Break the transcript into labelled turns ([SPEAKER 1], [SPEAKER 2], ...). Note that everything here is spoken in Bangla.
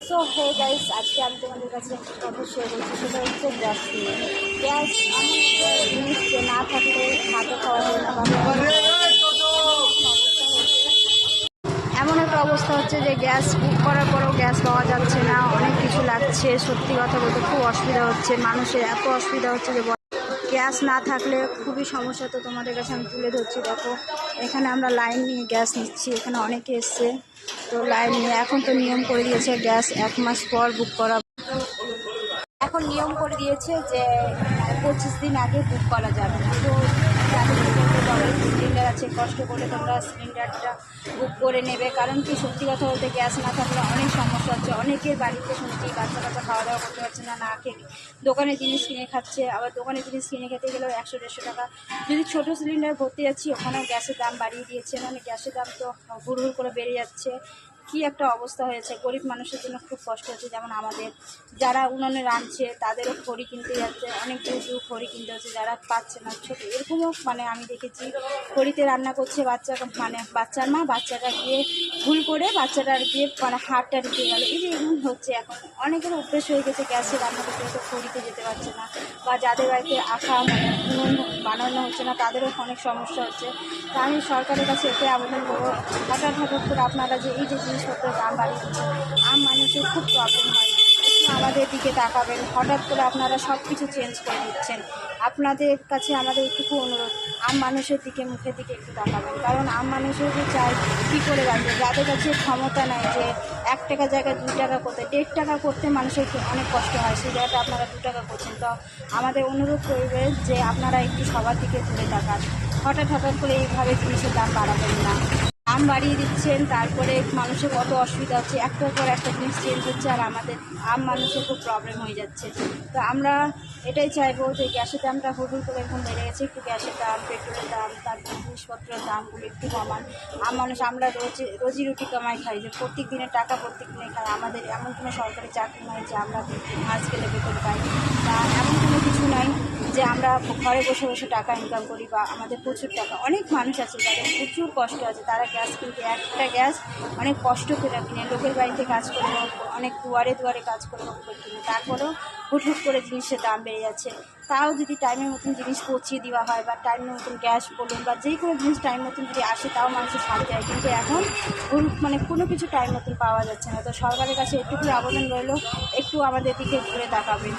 [SPEAKER 1] সো হে গাইস, আজকে আমি তোমাদের কাছে একটা কথা শেয়ার করছি, সেটা হচ্ছে গ্যাস নিয়ে। গ্যাস এমন একটা জিনিস যে না থাকলে ভাতও খাওয়া হয় না, এমন একটা অবস্থা হচ্ছে যে গ্যাস বুক করার পরেও গ্যাস পাওয়া যাচ্ছে না, অনেক কিছু লাগছে। সত্যি কথা বলতে খুব অসুবিধা হচ্ছে, মানুষের এত অসুবিধা হচ্ছে যে গ্যাস না থাকলে খুবই সমস্যা। তো তোমাদের কাছে আমি তুলে ধরছি। দেখো, এখানে আমরা লাইন নিয়ে গ্যাস নিচ্ছি, এখানে অনেকে এসছে। তো লাইন নিয়ে এখন তো নিয়ম করে দিয়েছে গ্যাস 1 মাস পর বুক করা। এখন নিয়ম করে দিয়েছে যে 25 দিন আগে বুক করা যাবে না। তো যাদের সিলিন্ডার আছে, কষ্ট করে তোমরা সিলিন্ডারটা বুক করে নেবে। কারণ কি, সত্যি কথা বলতে গ্যাস না থাকলে অনেক সমস্যা হচ্ছে। অনেকের বাড়িতে শুনছি বাচ্চা কাচ্চা খাওয়া দাওয়া করতে পারছে না, না খেয়ে দোকানে জিনিস কিনে খাচ্ছে। আবার দোকানে জিনিস কিনে খেতে গেলেও 100-150 টাকা। যদি ছোটো সিলিন্ডার ভর্তি যাচ্ছি, ওখানেও গ্যাসের দাম বাড়িয়ে দিয়েছে। মানে গ্যাসের দাম তো হুড় করে বেড়ে যাচ্ছে। কি একটা অবস্থা হয়েছে, গরিব মানুষের জন্য খুব কষ্ট হচ্ছে। যেমন আমাদের যারা উনুনে রাঁধছে তাদেরও খড়ি কিনতে যাচ্ছে, অনেক দূর খড়ি কিনতে হচ্ছে, যারা পাচ্ছে না। ছোটো এরকমও মানে আমি দেখেছি, খড়িতে রান্না করছে বাচ্চার মা, বাচ্চাটা গিয়ে ভুল করে বাচ্চাটার গিয়ে হাড়টা ঢুকে গেল। এই যে এমন হচ্ছে, এখন অনেকের অভ্যেস হয়ে গেছে গ্যাসে রান্না করতে হতে, খড়িতে যেতে পারছে না। বা যাদের বাড়িতে উনুন বানানো হচ্ছে না, তাদেরও অনেক সমস্যা হচ্ছে। তা আমি সরকারের কাছে এতে আবেদন করবো, হঠাৎ করে আপনারা যে এই যে জিনিসপত্রের দাম বাড়িয়ে দিচ্ছেন, আম মানুষের খুব প্রবলেম হয়। একটু আমাদের দিকে তাকাবেন। হঠাৎ করে আপনারা সব কিছু চেঞ্জ করে দিচ্ছেন। আপনাদের কাছে আমাদের একটু অনুরোধ, আম মানুষের দিকে মুখের দিকে একটু তাকাবেন। কারণ আম মানুষের যে চাই কী করে বাঁচবে, যাদের কাছে ক্ষমতা নাই যে 1 টাকা জায়গায় 2 টাকা করতে, 1.5 টাকা করতে মানুষের অনেক কষ্ট হয়, সেই জায়গাটা আপনারা 2 টাকা করছেন। তো আমাদের অনুরোধ করবে যে আপনারা একটু সবার দিকে তুলে তাকান। হঠাৎ করে এইভাবে জিনিসের দাম বাড়াবেন না। দাম বাড়িয়ে দিচ্ছেন, তারপরে মানুষের কত অসুবিধা হচ্ছে, একটার পর একটা জিনিস চেঞ্জ হচ্ছে, আর আমাদের আম মানুষের খুব প্রবলেম হয়ে যাচ্ছে। তো আমরা এটাই চাইবো যে গ্যাসের দামটা হুড় করে এখন বেড়ে গেছে, একটু গ্যাসের দাম, পেট্রোলের দাম, তারপর জিনিসপত্রের দামগুলো একটু কমান। মানুষ আমরা রোজি রুটি কামাই খাই, যে প্রত্যেক দিনের টাকা প্রত্যেক দিনে খাই। আমাদের এমন কোনো সরকারি চাকরি নয় যে আমরা মাস গেলে বেতন পাই, বা এমন কোনো কিছু নাই যে আমরা ঘরে বসে বসে টাকা ইনকাম করি, বা আমাদের প্রচুর টাকা। অনেক মানুষ আছে যাদের প্রচুর কষ্ট আছে, তারা গ্যাস কিনতে, একটা গ্যাস অনেক কষ্ট করে কিনে, লোকের বাড়িতে কাজ করে হোক, অনেক দুয়ারে কাজ করে হোক কিনে, তারপরেও হুট করে জিনিসের দাম বেড়ে যাচ্ছে। তাও যদি টাইমের মতন জিনিস পৌঁছিয়ে দেওয়া হয়, বা টাইমের মতন গ্যাস বলুন বা যে কোনো জিনিস টাইম মতন যদি আসে, তাও মানুষের শান্তি হয়। কিন্তু এখন কোনো কিছু টাইম মতন পাওয়া যাচ্ছে না। তো সরকারের কাছে একটু আবেদন রইল, একটু আমাদের দিকে ঘুরে তাকাবেন।